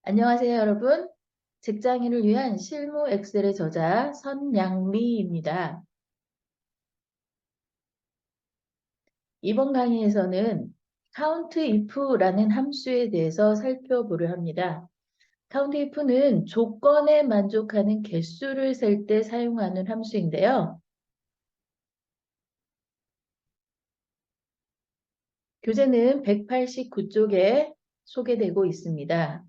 안녕하세요, 여러분. 직장인을 위한 실무 엑셀의 저자 선양미입니다. 이번 강의에서는 COUNTIF라는 함수에 대해서 살펴보려 합니다. COUNTIF는 조건에 만족하는 개수를 셀 때 사용하는 함수인데요. 교재는 189쪽에 소개되고 있습니다.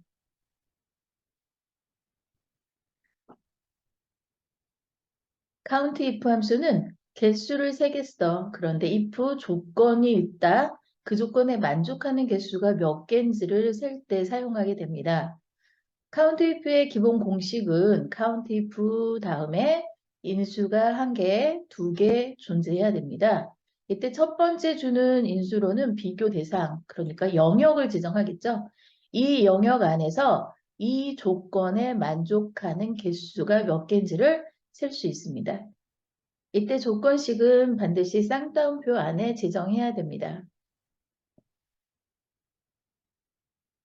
COUNTIF 함수는 개수를 세겠어. 그런데 if 조건이 있다. 그 조건에 만족하는 개수가 몇 개인지를 셀 때 사용하게 됩니다. COUNTIF의 기본 공식은 COUNTIF 다음에 인수가 1개, 2개 존재해야 됩니다. 이때 첫 번째 주는 인수로는 비교 대상, 그러니까 영역을 지정하겠죠. 이 영역 안에서 이 조건에 만족하는 개수가 몇 개인지를 셀 수 있습니다. 이때 조건식은 반드시 쌍따옴표 안에 지정해야 됩니다.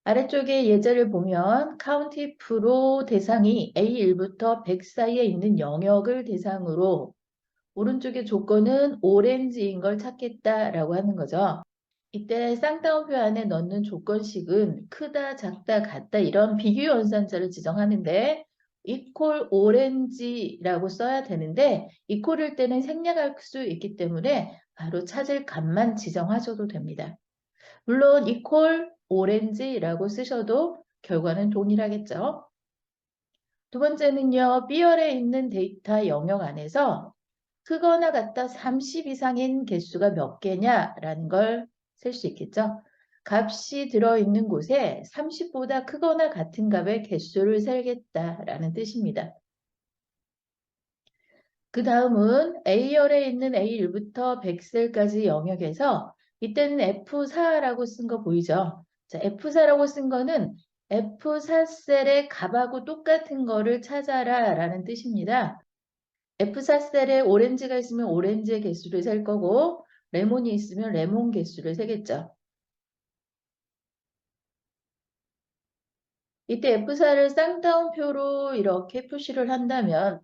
아래쪽에 예제를 보면 COUNTIF로 대상이 A1부터 100 사이에 있는 영역을 대상으로 오른쪽의 조건은 오렌지인 걸 찾겠다라고 하는 거죠. 이때 쌍따옴표 안에 넣는 조건식은 크다, 작다, 같다 이런 비교 연산자를 지정하는데 이퀄 오렌지라고 써야 되는데 이퀄일 때는 생략할 수 있기 때문에 바로 찾을 값만 지정하셔도 됩니다. 물론 이퀄 오렌지라고 쓰셔도 결과는 동일하겠죠. 두 번째는요. B열에 있는 데이터 영역 안에서 크거나 같다 30 이상인 개수가 몇 개냐라는 걸 셀 수 있겠죠. 값이 들어있는 곳에 30보다 크거나 같은 값의 개수를 세겠다라는 뜻입니다. 그 다음은 A열에 있는 A1부터 100셀까지 영역에서 이때는 F4라고 쓴 거 보이죠? 자, F4라고 쓴 거는 F4셀의 값하고 똑같은 거를 찾아라 라는 뜻입니다. F4셀에 오렌지가 있으면 오렌지의 개수를 셀 거고 레몬이 있으면 레몬 개수를 세겠죠. 이때 F4를 쌍따옴표로 이렇게 표시를 한다면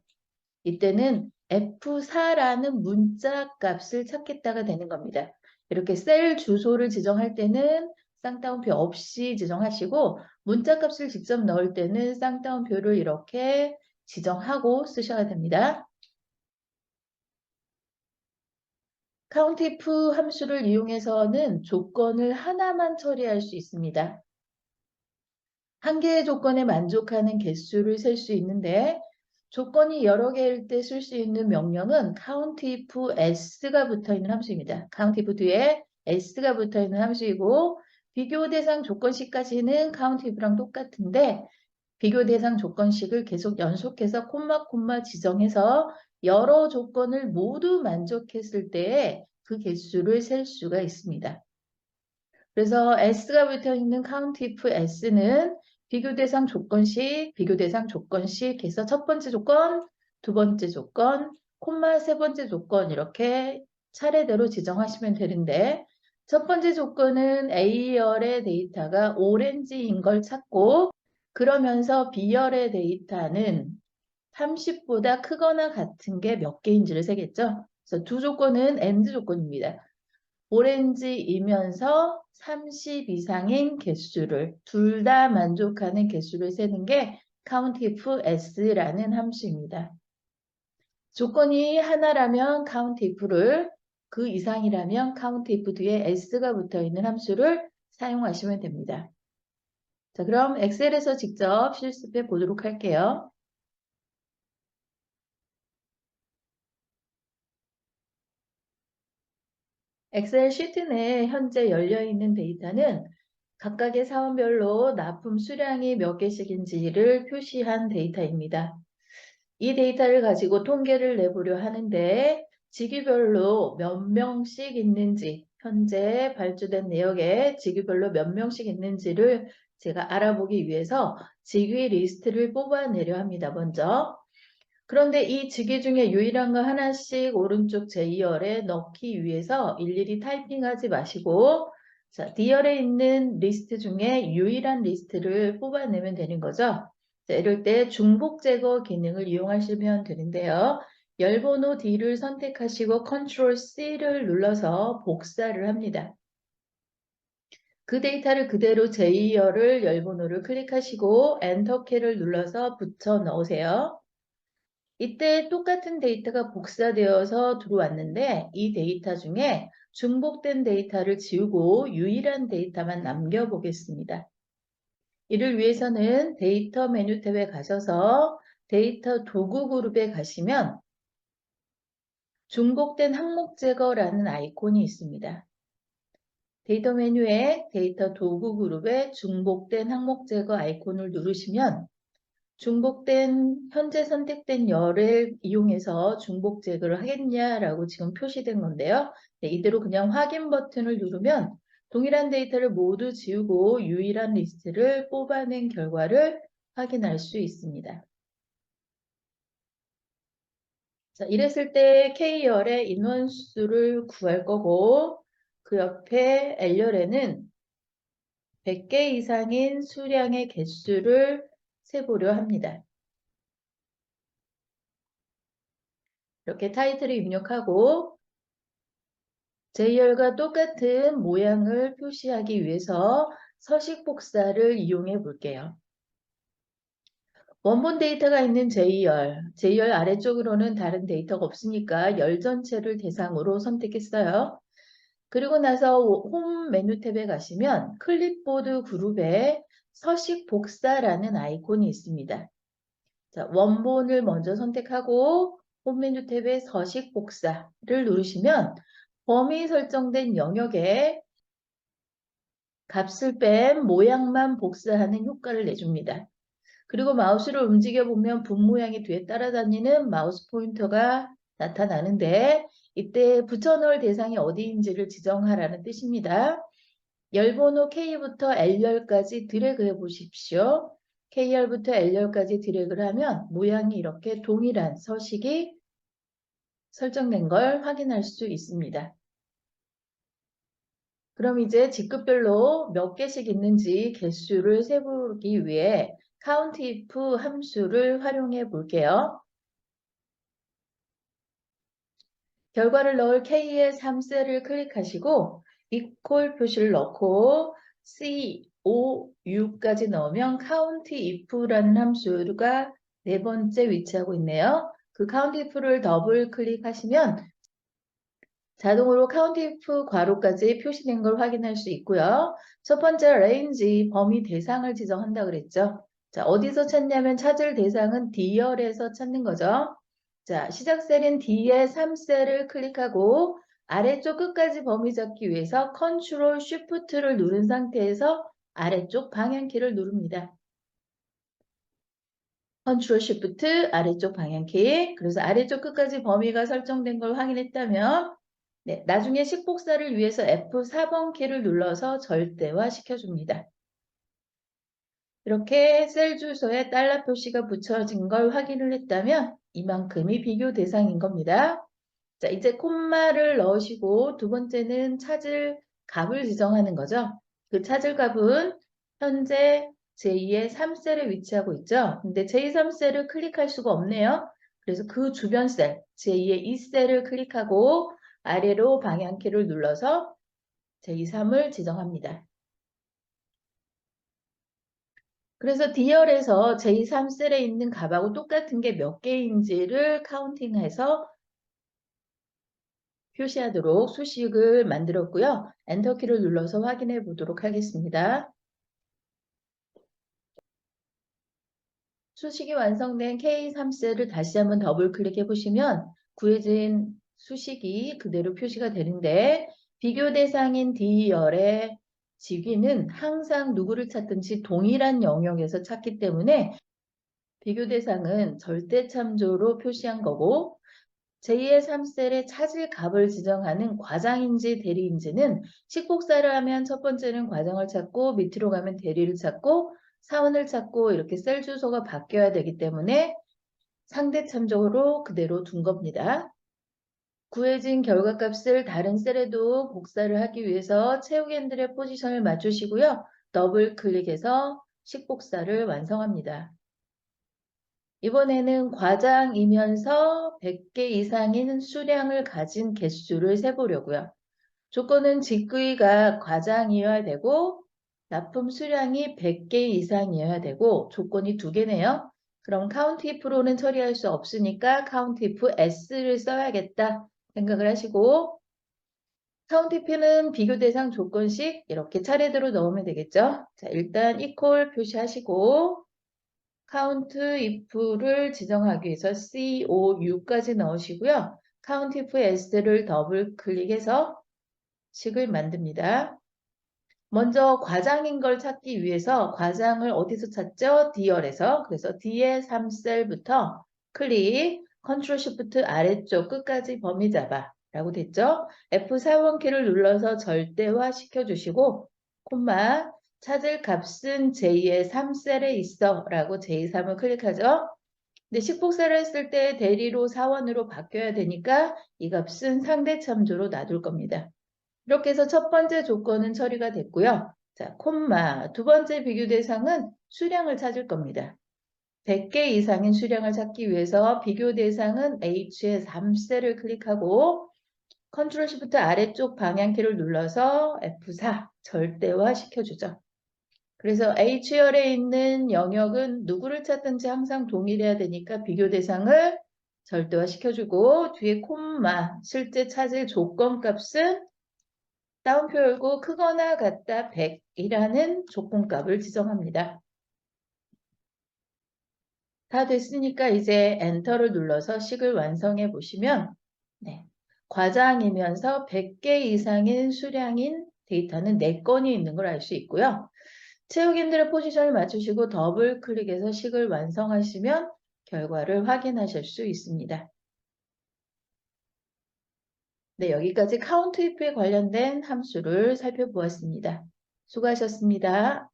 이때는 F4라는 문자 값을 찾겠다가 되는 겁니다. 이렇게 셀 주소를 지정할 때는 쌍따옴표 없이 지정하시고 문자 값을 직접 넣을 때는 쌍따옴표를 이렇게 지정하고 쓰셔야 됩니다. COUNTIF 함수를 이용해서는 조건을 하나만 처리할 수 있습니다. 한 개의 조건에 만족하는 개수를 셀 수 있는데 조건이 여러 개일 때 쓸 수 있는 명령은 COUNTIF s가 붙어 있는 함수입니다. COUNTIF 뒤에 s가 붙어 있는 함수이고 비교 대상 조건식까지는 COUNTIF랑 똑같은데 비교 대상 조건식을 계속 연속해서 콤마 지정해서 여러 조건을 모두 만족했을 때에 그 개수를 셀 수가 있습니다. 그래서 S가 붙어 있는 COUNTIF S는 비교 대상 조건식 해서 첫 번째 조건, 두 번째 조건, 콤마 세 번째 조건 이렇게 차례대로 지정하시면 되는데 첫 번째 조건은 A열의 데이터가 오렌지인 걸 찾고 그러면서 B열의 데이터는 30보다 크거나 같은 게 몇 개인지를 세겠죠. 그래서 두 조건은 AND 조건입니다. 오렌지이면서 30 이상인 개수를 둘 다 만족하는 개수를 세는 게 COUNTIF s라는 함수입니다. 조건이 하나라면 COUNTIF를 그 이상이라면 COUNTIF 뒤에 s가 붙어 있는 함수를 사용하시면 됩니다. 자, 그럼 엑셀에서 직접 실습해 보도록 할게요. 엑셀 시트 내에 현재 열려있는 데이터는 각각의 사원별로 납품 수량이 몇 개씩인지를 표시한 데이터입니다. 이 데이터를 가지고 통계를 내보려 하는데 직위별로 몇 명씩 있는지 현재 발주된 내역에 직위별로 몇 명씩 있는지를 제가 알아보기 위해서 직위 리스트를 뽑아내려 합니다. 먼저. 그런데 이 직위 중에 유일한 거 하나씩 오른쪽 제2열에 넣기 위해서 일일이 타이핑하지 마시고 자, D열에 있는 리스트 중에 유일한 리스트를 뽑아내면 되는 거죠. 자, 이럴 때 중복 제거 기능을 이용하시면 되는데요. 열 번호 D를 선택하시고 Ctrl C를 눌러서 복사를 합니다. 그 데이터를 그대로 J열을 열 번호를 클릭하시고 엔터 키를 눌러서 붙여 넣으세요. 이때 똑같은 데이터가 복사되어서 들어왔는데 이 데이터 중에 중복된 데이터를 지우고 유일한 데이터만 남겨보겠습니다. 이를 위해서는 데이터 메뉴 탭에 가셔서 데이터 도구 그룹에 가시면 중복된 항목 제거라는 아이콘이 있습니다. 데이터 메뉴에 데이터 도구 그룹에 중복된 항목 제거 아이콘을 누르시면 중복된 현재 선택된 열을 이용해서 중복 제거를 하겠냐라고 지금 표시된 건데요. 네, 이대로 그냥 확인 버튼을 누르면 동일한 데이터를 모두 지우고 유일한 리스트를 뽑아낸 결과를 확인할 수 있습니다. 자, 이랬을 때 K열의 인원수를 구할 거고 그 옆에 L열에는 100개 이상인 수량의 개수를 세보려 합니다. 이렇게 타이틀을 입력하고 J열과 똑같은 모양을 표시하기 위해서 서식 복사를 이용해 볼게요. 원본 데이터가 있는 J열 아래쪽으로는 다른 데이터가 없으니까 열 전체를 대상으로 선택했어요. 그리고 나서 홈 메뉴 탭에 가시면 클립보드 그룹에 서식 복사라는 아이콘이 있습니다. 자, 원본을 먼저 선택하고 홈 메뉴 탭에 서식 복사를 누르시면 범위 설정된 영역에 값을 뺀 모양만 복사하는 효과를 내줍니다. 그리고 마우스를 움직여 보면 분 모양이 뒤에 따라다니는 마우스 포인터가 나타나는데 이때 붙여넣을 대상이 어디인지를 지정하라는 뜻입니다. 열번호 K부터 L열까지 드래그해 보십시오. K열부터 L열까지 드래그를 하면 모양이 이렇게 동일한 서식이 설정된 걸 확인할 수 있습니다. 그럼 이제 직급별로 몇 개씩 있는지 개수를 세보기 위해 COUNTIF 함수를 활용해 볼게요. 결과를 넣을 K의 3셀을 클릭하시고 이퀄 표시를 넣고 C, O, U까지 넣으면 COUNTIF라는 함수가 네 번째 위치하고 있네요. 그 COUNTIF를 더블 클릭하시면 자동으로 COUNTIF 괄호까지 표시된 걸 확인할 수 있고요. 첫 번째 range 범위 대상을 지정한다 그랬죠. 자, 어디서 찾냐면 찾을 대상은 D열에서 찾는 거죠. 자, 시작 셀인 D의 3셀을 클릭하고 아래쪽 끝까지 범위 잡기 위해서 Ctrl Shift를 누른 상태에서 아래쪽 방향키를 누릅니다. Ctrl Shift 아래쪽 방향키. 그래서 아래쪽 끝까지 범위가 설정된 걸 확인했다면 네, 나중에 식복사를 위해서 F4번 키를 눌러서 절대화 시켜줍니다. 이렇게 셀 주소에 달러 표시가 붙여진 걸 확인을 했다면 이만큼이 비교 대상인 겁니다. 자, 이제 콤마를 넣으시고 두 번째는 찾을 값을 지정하는 거죠. 그 찾을 값은 현재 제2의 3셀에 위치하고 있죠. 근데 제2 3셀을 클릭할 수가 없네요. 그래서 그 주변 셀, 제2의 2셀을 클릭하고 아래로 방향키를 눌러서 제2, 3을 지정합니다. 그래서 D열에서 제2, 3셀에 있는 값하고 똑같은 게 몇 개인지를 카운팅해서 표시하도록 수식을 만들었고요. 엔터키를 눌러서 확인해 보도록 하겠습니다. 수식이 완성된 K3셀을 다시 한번 더블 클릭해 보시면 구해진 수식이 그대로 표시가 되는데 비교 대상인 D열의 직위는 항상 누구를 찾든지 동일한 영역에서 찾기 때문에 비교 대상은 절대 참조로 표시한 거고 제2의 3셀에 찾을 값을 지정하는 과장인지 대리인지는 식복사를 하면 첫 번째는 과장을 찾고 밑으로 가면 대리를 찾고 사원을 찾고 이렇게 셀 주소가 바뀌어야 되기 때문에 상대 참조로 그대로 둔 겁니다. 구해진 결과값을 다른 셀에도 복사를 하기 위해서 채우기엔들의 포지션을 맞추시고요. 더블 클릭해서 식복사를 완성합니다. 이번에는 과장이면서 100개 이상인 수량을 가진 개수를 세보려고요. 조건은 직구이가 과장이어야 되고 납품 수량이 100개 이상이어야 되고 조건이 두 개네요. 그럼 count if로는 처리할 수 없으니까 count if s를 써야겠다 생각을 하시고 count if는 비교 대상 조건식 이렇게 차례대로 넣으면 되겠죠. 자, 일단 equal 표시하시고 count if를 지정하기 위해서 cou까지 넣으시고요. count if s를 더블 클릭해서 식을 만듭니다. 먼저 과장인 걸 찾기 위해서 과장을 어디서 찾죠? D열에서. 그래서 D의 3셀부터 클릭, 컨트롤 쉬프트 아래쪽 끝까지 범위 잡아 라고 됐죠? F4번키를 눌러서 절대화 시켜주시고 콤마 찾을 값은 J의 3셀에 있어 라고 J3을 클릭하죠. 근데 식복사를 했을 때 대리로 사원으로 바뀌어야 되니까 이 값은 상대 참조로 놔둘 겁니다. 이렇게 해서 첫 번째 조건은 처리가 됐고요. 자, 콤마. 두 번째 비교 대상은 수량을 찾을 겁니다. 100개 이상인 수량을 찾기 위해서 비교 대상은 H의 3셀을 클릭하고 컨트롤 시프트 아래쪽 방향키를 눌러서 F4 절대화 시켜주죠. 그래서 H열에 있는 영역은 누구를 찾든지 항상 동일해야 되니까 비교 대상을 절대화 시켜주고 뒤에 콤마 실제 찾을 조건 값은 따옴표 열고 크거나 같다 100이라는 조건값을 지정합니다. 다 됐으니까 이제 엔터를 눌러서 식을 완성해 보시면 네, 과장이면서 100개 이상인 수량인 데이터는 4건이 있는 걸 알 수 있고요. 채우기들의 포지션을 맞추시고 더블 클릭해서 식을 완성하시면 결과를 확인하실 수 있습니다. 네, 여기까지 count if에 관련된 함수를 살펴보았습니다. 수고하셨습니다.